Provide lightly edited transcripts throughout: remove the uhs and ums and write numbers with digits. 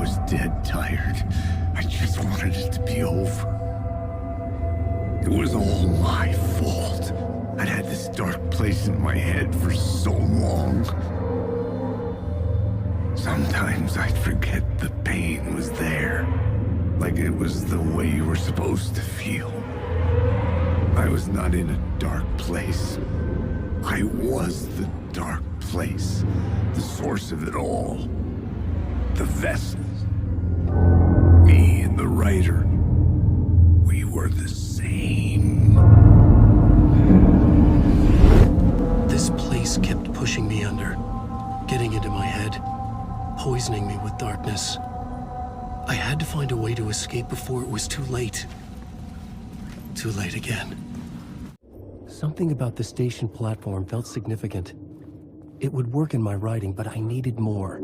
was dead tired. I just wanted it to be over. It was all my fault. I'd had this dark place in my head for so long. Sometimes I'd forget the pain was there. Like it was the way you were supposed to feel. I was not in a dark place. I was the dark place. The source of it all. The vessel. Me and the writer. We were the same. This place kept pushing me under, getting into my head, poisoning me with darkness. I had to find a way to escape before it was too late. Too late again. Something about the station platform felt significant. It would work in my writing, but I needed more.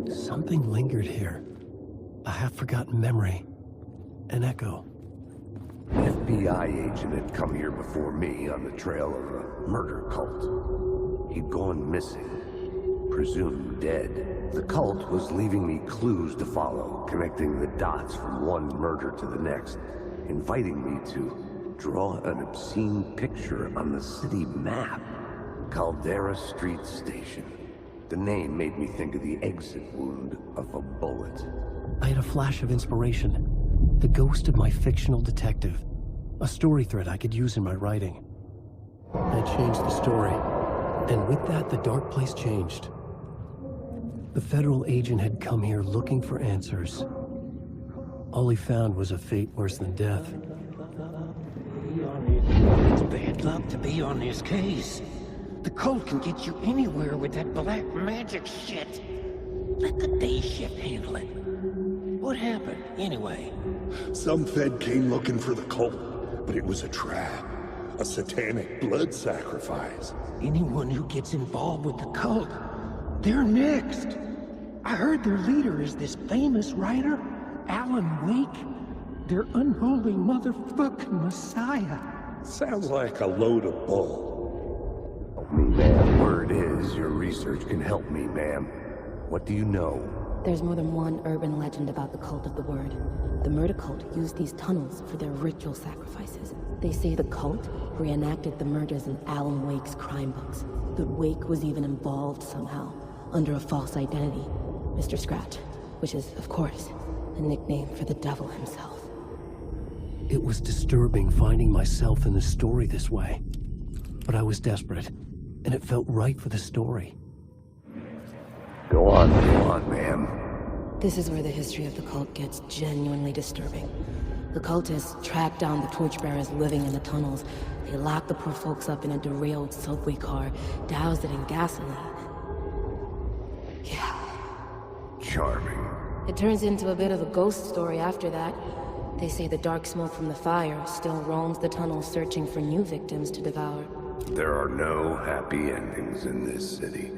Something lingered here. A half-forgotten memory. An echo. An FBI agent had come here before me on the trail of a murder cult. He'd gone missing, presumed dead. The cult was leaving me clues to follow, connecting the dots from one murder to the next, inviting me to draw an obscene picture on the city map. Caldera Street Station. The name made me think of the exit wound of a bullet. I had a flash of inspiration. The ghost of my fictional detective. A story thread I could use in my writing. I changed the story, and with that, the dark place changed. The federal agent had come here looking for answers. All he found was a fate worse than death. It's bad luck to be on this case. The cult can get you anywhere with that black magic shit. Let the day shift handle it. What happened, anyway? Some Fed came looking for the cult, but it was a trap. A satanic blood sacrifice. Anyone who gets involved with the cult, they're next. I heard their leader is this famous writer, Alan Wake. Their unholy motherfucking messiah. Sounds like a load of bull. Help me, ma'am. Word is, your research can help me, ma'am. What do you know? There's more than one urban legend about the Cult of the Word. The murder cult used these tunnels for their ritual sacrifices. They say the cult reenacted the murders in Alan Wake's crime books. That Wake was even involved somehow, under a false identity, Mr. Scratch, which is, of course, a nickname for the devil himself. It was disturbing finding myself in the story this way. But I was desperate, and it felt right for the story. Go on, ma'am. This is where the history of the cult gets genuinely disturbing. The cultists tracked down the torchbearers living in the tunnels. They locked the poor folks up in a derailed subway car, doused it in gasoline. Yeah. Charming. It turns into a bit of a ghost story after that. They say the dark smoke from the fire still roams the tunnels searching for new victims to devour. There are no happy endings in this city.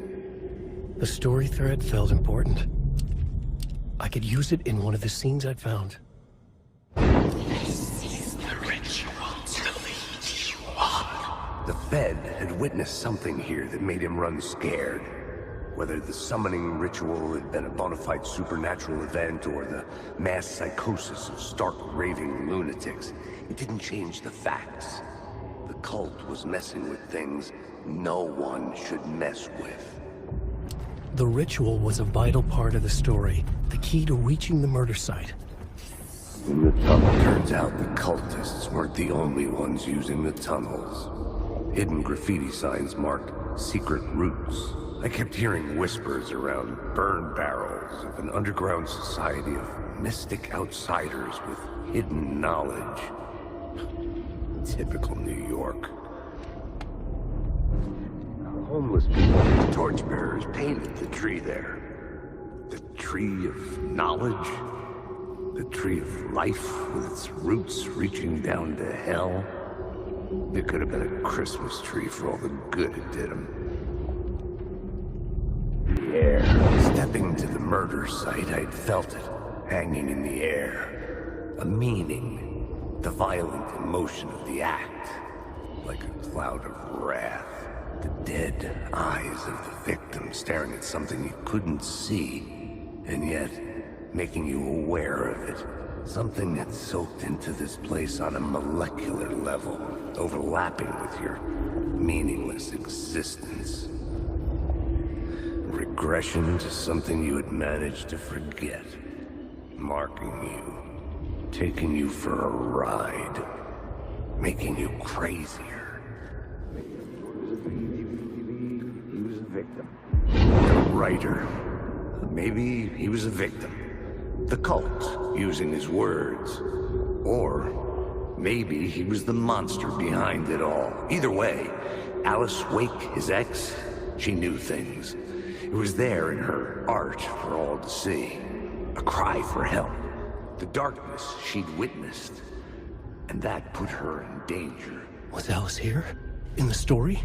The story thread felt important. I could use it in one of the scenes I'd found. This is the ritual to lead you on. The Fed had witnessed something here that made him run scared. Whether the summoning ritual had been a bona fide supernatural event or the mass psychosis of stark raving lunatics, it didn't change the facts. The cult was messing with things no one should mess with. The ritual was a vital part of the story, the key to reaching the murder site. In the tunnel, turns out the cultists weren't the only ones using the tunnels. Hidden graffiti signs marked secret routes. I kept hearing whispers around burn barrels of an underground society of mystic outsiders with hidden knowledge. Typical New York. Homeless people, torchbearers painted the tree there. The tree of knowledge. The tree of life with its roots reaching down to hell. It could have been a Christmas tree for all the good it did him. The air. Stepping to the murder site, I'd felt it, hanging in the air. A meaning. The violent emotion of the act. Like a cloud of wrath. The dead eyes of the victim staring at something he couldn't see. And yet, making you aware of it. Something that's soaked into this place on a molecular level, overlapping with your meaningless existence. Regression to something you had managed to forget. Marking you, taking you for a ride, making you crazier. He was a victim. A writer. Maybe he was a victim. The cult, using his words. Or maybe he was the monster behind it all. Either way, Alice Wake, his ex, she knew things. It was there in her art for all to see. A cry for help. The darkness she'd witnessed. And that put her in danger. Was Alice here? In the story?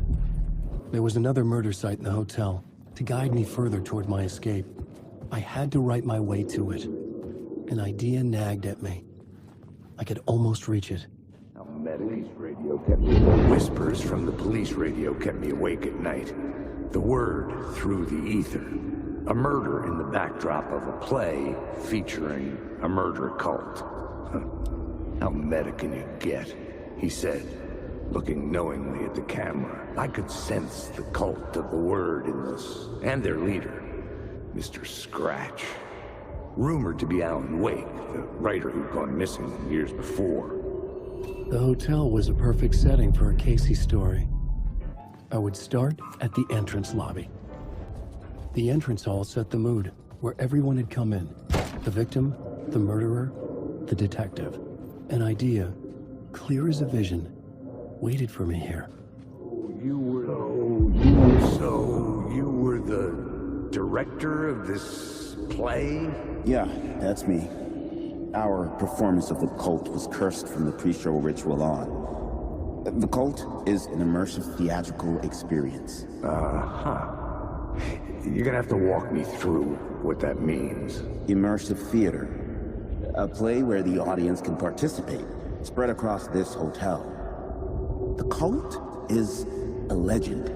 There was another murder site in the hotel. To guide me further toward my escape, I had to write my way to it. An idea nagged at me. I could almost reach it. Whispers from the police radio kept me awake at night. The word through the ether. A murder in the backdrop of a play featuring a murder cult. How meta can you get? He said, looking knowingly at the camera. I could sense the cult of the word in this, and their leader, Mr. Scratch. Rumored to be Alan Wake, the writer who'd gone missing years before. The hotel was a perfect setting for a Casey story. I would start at the entrance lobby. The entrance hall set the mood, where everyone had come in. The victim, the murderer, the detective. An idea, clear as a vision, waited for me here. You were the director of this play? Yeah, that's me. Our performance of the cult was cursed from the pre-show ritual on. The cult is an immersive theatrical experience. You're gonna have to walk me through what that means. Immersive theater. A play where the audience can participate, spread across this hotel. The cult is a legend.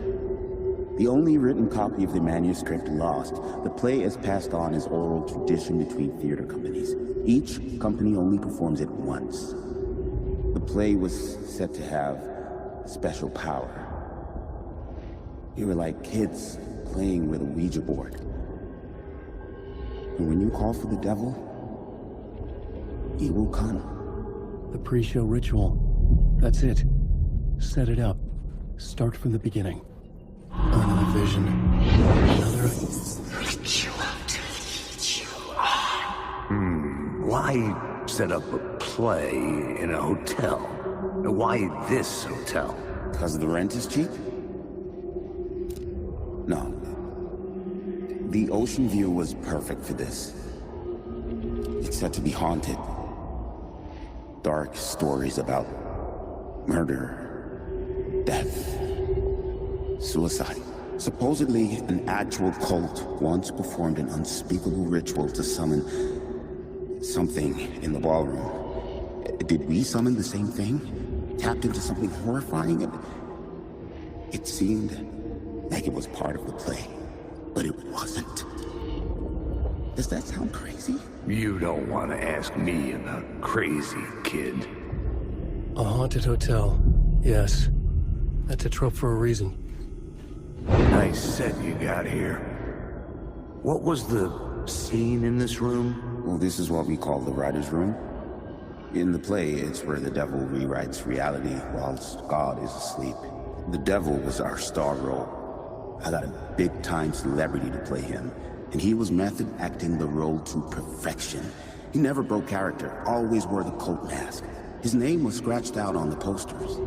The only written copy of the manuscript lost, the play is passed on as oral tradition between theater companies. Each company only performs it once. The play was said to have special power. You were like kids playing with a Ouija board. And when you call for the devil, he will come. The pre-show ritual. That's it. Set it up. Start from the beginning. Another vision. Another Ritual to lead you on. Why set up a play in a hotel? Why this hotel? Because the rent is cheap? No. The ocean view was perfect for this. It's said to be haunted. Dark stories about murder, death, suicide. Supposedly, an actual cult once performed an unspeakable ritual to summon something in the ballroom. Did we summon the same thing? Tapped into something horrifying? It seemed like it was part of the play, but it wasn't. Does that sound crazy? You don't want to ask me about crazy, kid. A haunted hotel. Yes. That's a trope for a reason. Nice set you got here. What was the scene in this room? Well, this is what we call the writer's room. In the play, it's where the devil rewrites reality whilst God is asleep. The devil was our star role. I got a big-time celebrity to play him, and he was method acting the role to perfection. He never broke character, always wore the cult mask. His name was scratched out on the posters.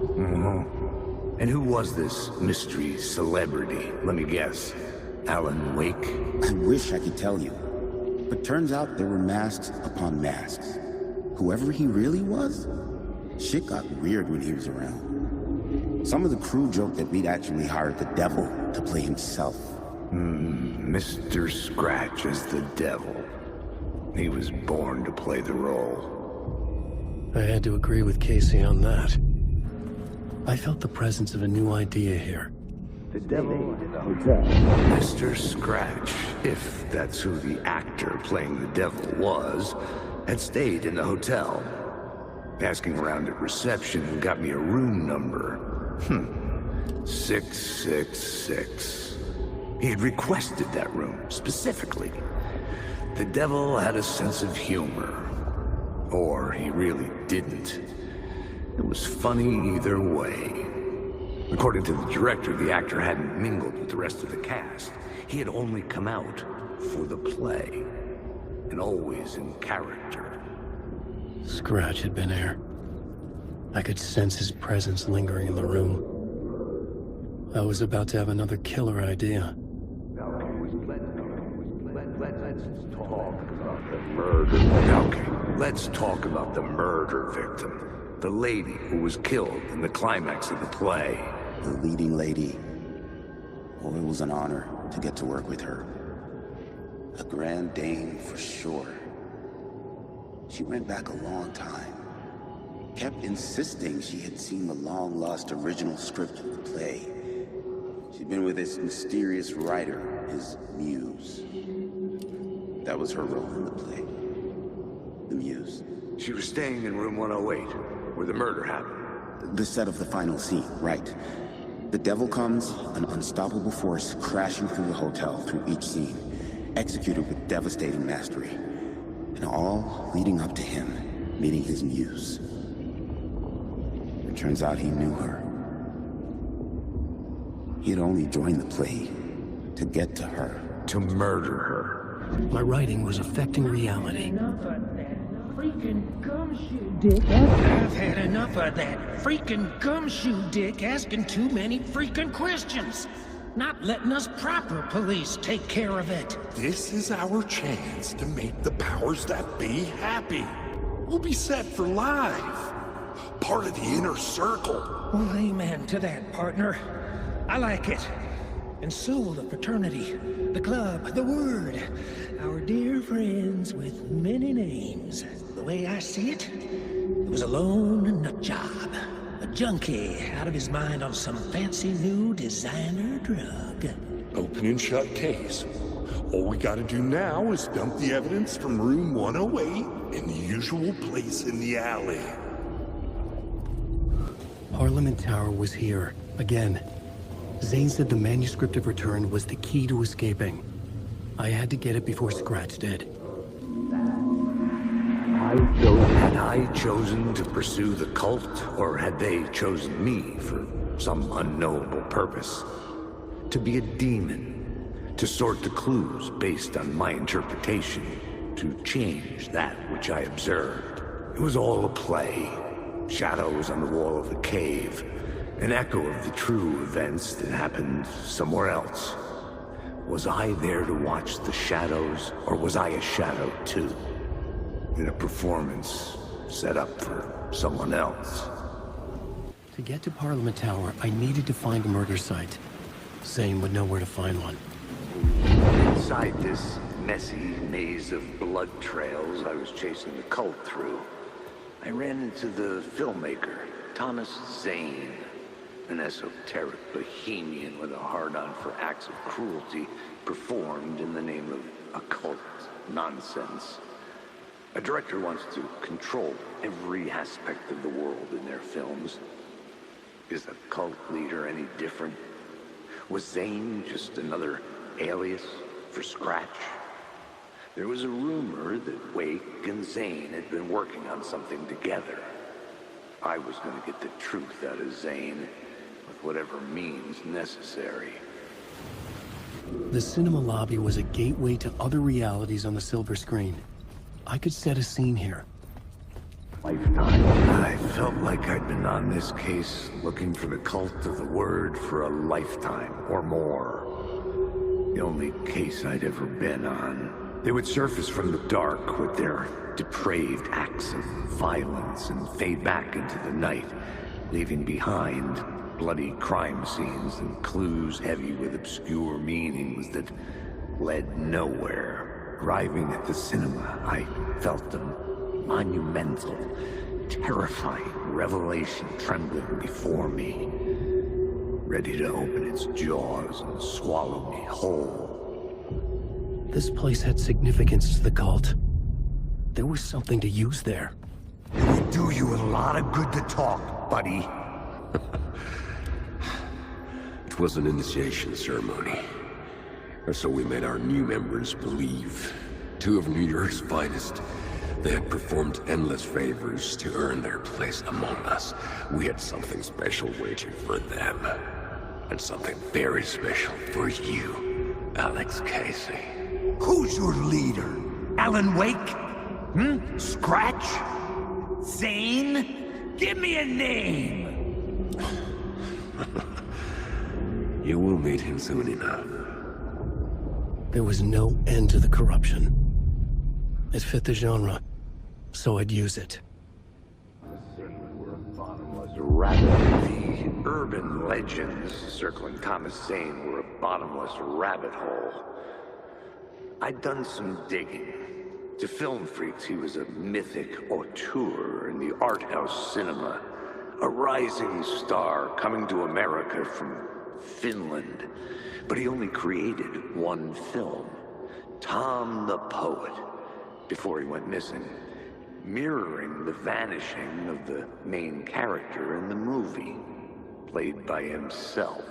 And who was this mystery celebrity? Let me guess. Alan Wake? I wish I could tell you, but turns out there were masks upon masks. Whoever he really was, shit got weird when he was around. Some of the crew joked that we'd actually hired the devil to play himself. Mr. Scratch as the devil. He was born to play the role. I had to agree with Casey on that. I felt the presence of a new idea here. The devil in the hotel. Mr. Scratch, if that's who the actor playing the devil was, had stayed in the hotel. Asking around at reception got me a room number. 666. He had requested that room, specifically. The devil had a sense of humor. Or he really didn't. It was funny either way. According to the director, the actor hadn't mingled with the rest of the cast. He had only come out for the play. And always in character. Scratch had been there. I could sense his presence lingering in the room. I was about to have another killer idea. Let's talk about the murder victim. The lady who was killed in the climax of the play. The leading lady. Oh, it was an honor to get to work with her. A grand dame for sure. She went back a long time. Kept insisting she had seen the long-lost original script of the play. She'd been with this mysterious writer, his muse. That was her role in the play. The muse. She was staying in room 108, where the murder happened. The set of the final scene, right. The devil comes, an unstoppable force crashing through the hotel through each scene, executed with devastating mastery. And all leading up to him meeting his muse. It turns out he knew her. He had only joined the play to get to her. To murder her. My writing was affecting reality. Enough of that freaking gumshoe dick. I've had enough of that freaking gumshoe dick asking too many freaking questions. Not letting us proper police take care of it. This is our chance to make the powers that be happy. We'll be set for life. Part of the inner circle. Well, amen to that, partner. I like it. And so will the fraternity, the club, the word. Our dear friends with many names. The way I see it, it was a lone nut job. A junkie out of his mind on some fancy new designer drug. Open and shut case. All we gotta do now is dump the evidence from room 108 in the usual place in the alley. Parliament Tower was here, again. Zane said the manuscript of return was the key to escaping. I had to get it before Scratch did. Had I chosen to pursue the cult, or had they chosen me for some unknowable purpose? To be a demon, to sort the clues based on my interpretation, to change that which I observed. It was all a play. Shadows on the wall of the cave, an echo of the true events that happened somewhere else. Was I there to watch the shadows, or was I a shadow too? In a performance set up for someone else. To get to Parliament Tower, I needed to find a murder site. Zane would know where to find one. Inside this messy maze of blood trails I was chasing the cult through, I ran into the filmmaker, Thomas Zane, an esoteric bohemian with a hard-on for acts of cruelty performed in the name of occult nonsense. A director wants to control every aspect of the world in their films. Is the cult leader any different? Was Zane just another alias for Scratch? There was a rumor that Wake and Zane had been working on something together. I was going to get the truth out of Zane with whatever means necessary. The cinema lobby was a gateway to other realities on the silver screen. I could set a scene here. Lifetime. I felt like I'd been on this case looking for the cult of the word for a lifetime or more. The only case I'd ever been on. They would surface from the dark with their depraved acts of violence and fade back into the night, leaving behind bloody crime scenes and clues heavy with obscure meanings that led nowhere. Arriving at the cinema, I felt a monumental, terrifying revelation trembling before me. ready to open its jaws and swallow me whole. This place had significance to the cult. There was something to use there. It would do you a lot of good to talk, buddy. It was an initiation ceremony. Or so we made our new members believe. 2 of New York's finest. They had performed endless favors to earn their place among us. We had something special waiting for them. And something very special for you, Alex Casey. Who's your leader? Alan Wake? Scratch? Zane? Give me a name! You will meet him soon enough. There was no end to the corruption. It fit the genre, so I'd use it. The urban legends circling Thomas Zane were a bottomless rabbit hole. I'd done some digging. To film freaks, he was a mythic auteur in the art house cinema. A rising star coming to America from Finland. But he only created one film, Tom the Poet, before he went missing, mirroring the vanishing of the main character in the movie, played by himself.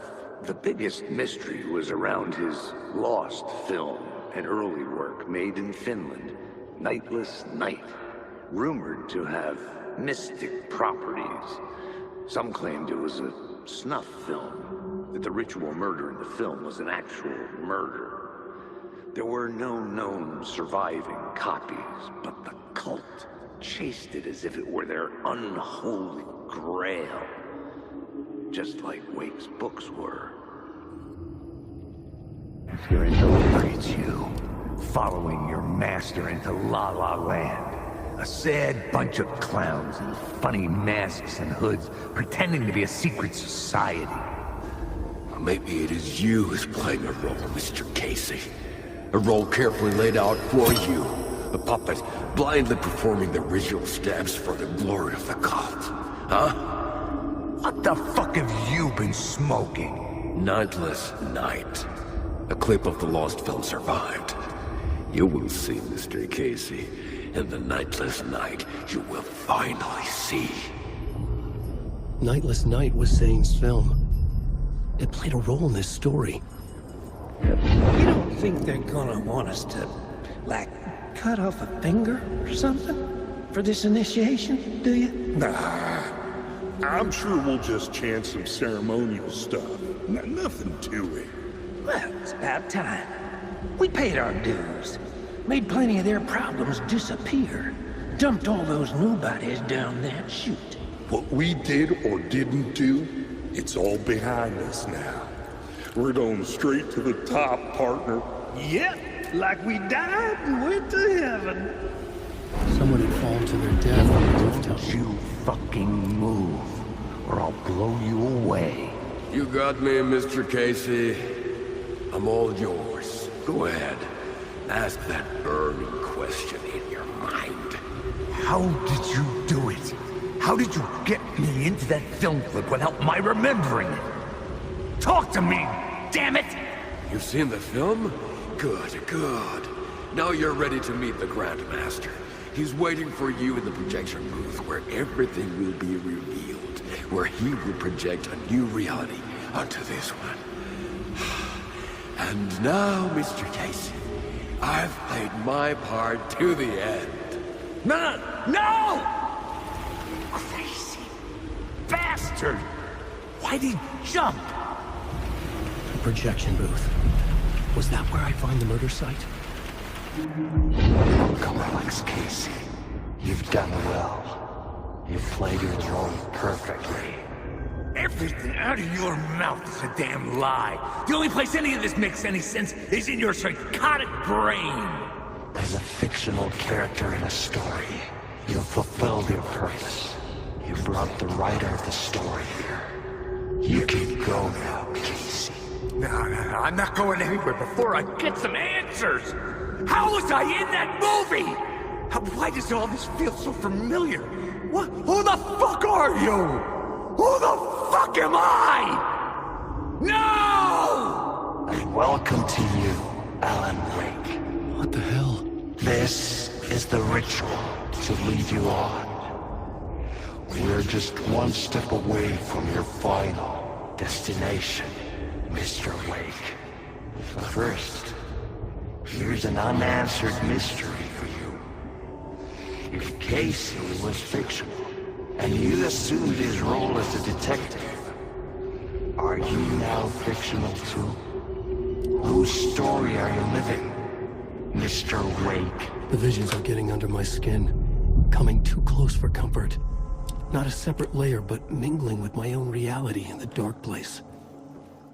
The biggest mystery was around his lost film, an early work made in Finland, Nightless Night, rumored to have mystic properties. Some claimed it was a snuff film, that the ritual murder in the film was an actual murder. There were no known surviving copies, but the cult chased it as if it were their unholy grail, just like Wake's books were. You're into look at you, following your master into La La Land. A sad bunch of clowns in funny masks and hoods, pretending to be a secret society. Maybe it is you who's playing a role, Mr. Casey. A role carefully laid out for you. A puppet blindly performing the ritual steps for the glory of the cult. Huh? What the fuck have you been smoking? Nightless Night. A clip of the lost film survived. You will see, Mr. Casey. In the Nightless Night, you will finally see. Nightless Night was Zane's film. It played a role in this story. You don't think they're gonna want us to, like, cut off a finger or something for this initiation, do you? Nah, I'm sure we'll just chant some ceremonial stuff. Nothing to it. Well, it's about time. We paid our dues. Made plenty of their problems disappear. Dumped all those nobodies down that chute. What we did or didn't do, it's all behind us now. We're going straight to the top, partner. Yep, like we died and went to heaven. Someone had fallen to their death on the rooftop. Don't you fucking move, or I'll blow you away. You got me, Mr. Casey. I'm all yours. Go ahead. Ask that burning question in your mind. How did you do it? How did you get me into that film clip without my remembering it? Talk to me, damn it! You've seen the film? Good, good. Now you're ready to meet the Grandmaster. He's waiting for you in the projection booth where everything will be revealed. Where he will project a new reality onto this one. And now, Mr. Casey, I've played my part to the end. No! No! Crazy bastard! Why'd he jump? The projection booth. Was that where I'd find the murder site? Come, Alex Casey. You've done well. You've played your role perfectly. Everything out of your mouth is a damn lie. The only place any of this makes any sense is in your psychotic brain. As a fictional character in a story, you've fulfilled your purpose. You brought the writer of the story here. You can go now, Casey. No, I'm not going anywhere before I get some answers. How was I in that movie? Why does all this feel so familiar? What? Who the fuck are you? Who the fuck am I? No! And welcome to you, Alan Wake. What the hell? This is the ritual to lead you on. We're just one step away from your final destination, Mr. Wake. But first, here's an unanswered mystery for you. If Casey was fictional, and you assumed his role as a detective, are you now fictional too? Whose story are you living, Mr. Wake? The visions are getting under my skin, coming too close for comfort. Not a separate layer, but mingling with my own reality in the dark place.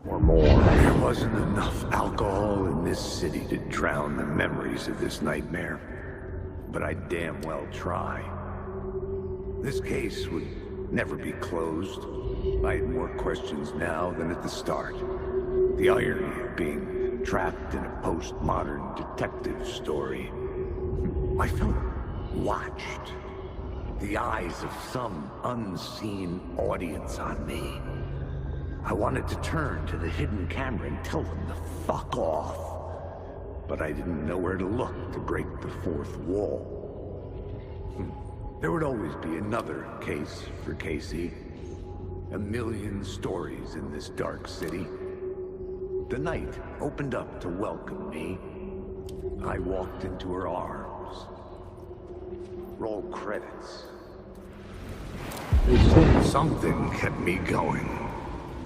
Or more. There wasn't enough alcohol in this city to drown the memories of this nightmare. But I'd damn well try. This case would never be closed. I had more questions now than at the start. The irony of being trapped in a postmodern detective story. I felt watched. The eyes of some unseen audience on me. I wanted to turn to the hidden camera and tell them to fuck off. But I didn't know where to look to break the fourth wall. There would always be another case for Casey. A million stories in this dark city. The night opened up to welcome me. I walked into her arms. Roll credits. Something kept me going.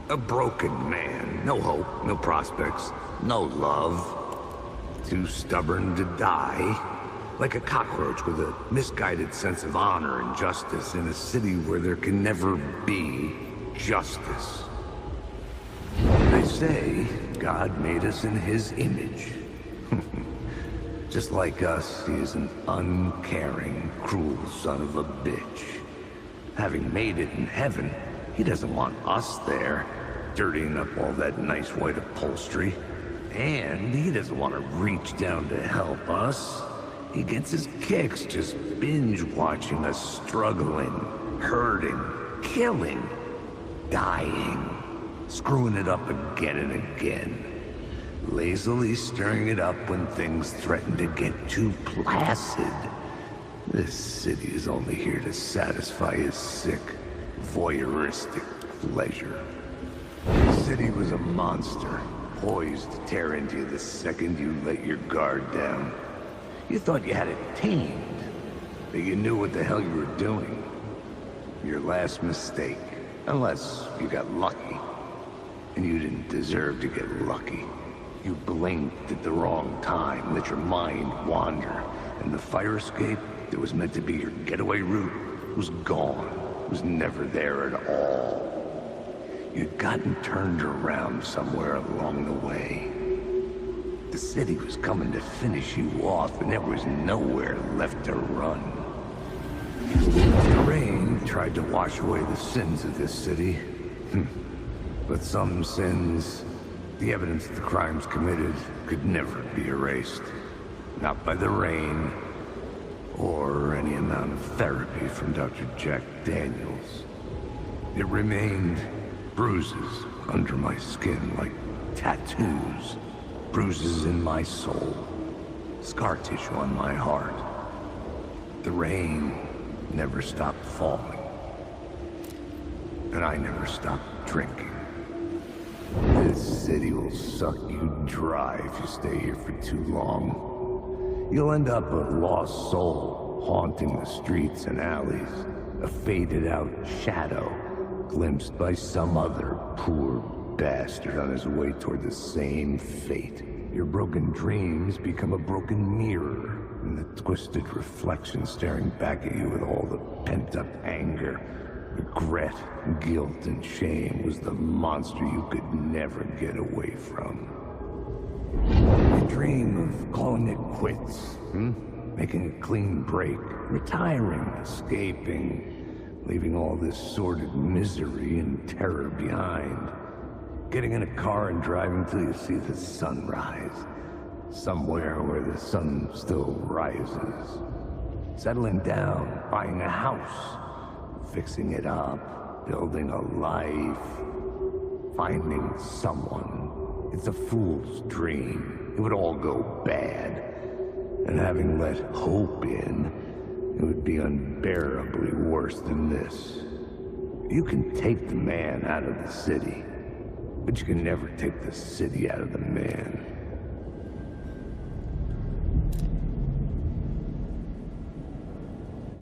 A broken man. No hope, no prospects, no love. Too stubborn to die. Like a cockroach with a misguided sense of honor and justice in a city where there can never be justice. They say God made us in his image. Just like us, he is an uncaring, cruel son of a bitch. Having made it in heaven, he doesn't want us there, dirtying up all that nice white upholstery. And he doesn't want to reach down to help us. He gets his kicks just binge-watching us struggling, hurting, killing, dying, screwing it up again and again. Lazily stirring it up when things threaten to get too placid. This city is only here to satisfy his sick, voyeuristic pleasure. The city was a monster, poised to tear into you the second you let your guard down. You thought you had it tamed, that you knew what the hell you were doing. Your last mistake, unless you got lucky. And you didn't deserve to get lucky. You blinked at the wrong time, let your mind wander, and the fire escape that was meant to be your getaway route was gone, was never there at all. You'd gotten turned around somewhere along the way. The city was coming to finish you off, and there was nowhere left to run. The rain tried to wash away the sins of this city. But some sins, the evidence of the crimes committed, could never be erased. Not by the rain, or any amount of therapy from Dr. Jack Daniels. It remained bruises under my skin like tattoos. Bruises in my soul, scar tissue on my heart. The rain never stopped falling, and I never stopped drinking. This city will suck you dry if you stay here for too long. You'll end up a lost soul haunting the streets and alleys, a faded-out shadow glimpsed by some other poor bastard on his way toward the same fate. Your broken dreams become a broken mirror, and the twisted reflection staring back at you with all the pent-up anger, regret, guilt, and shame was the monster you could never get away from. You dream of calling it quits, making a clean break, retiring, escaping, leaving all this sordid misery and terror behind. Getting in a car and driving till you see the sunrise. Somewhere where the sun still rises. Settling down, buying a house. Fixing it up, building a life. finding someone. It's a fool's dream. It would all go bad. And having let hope in, it would be unbearably worse than this. You can take the man out of the city, but you can never take the city out of the man.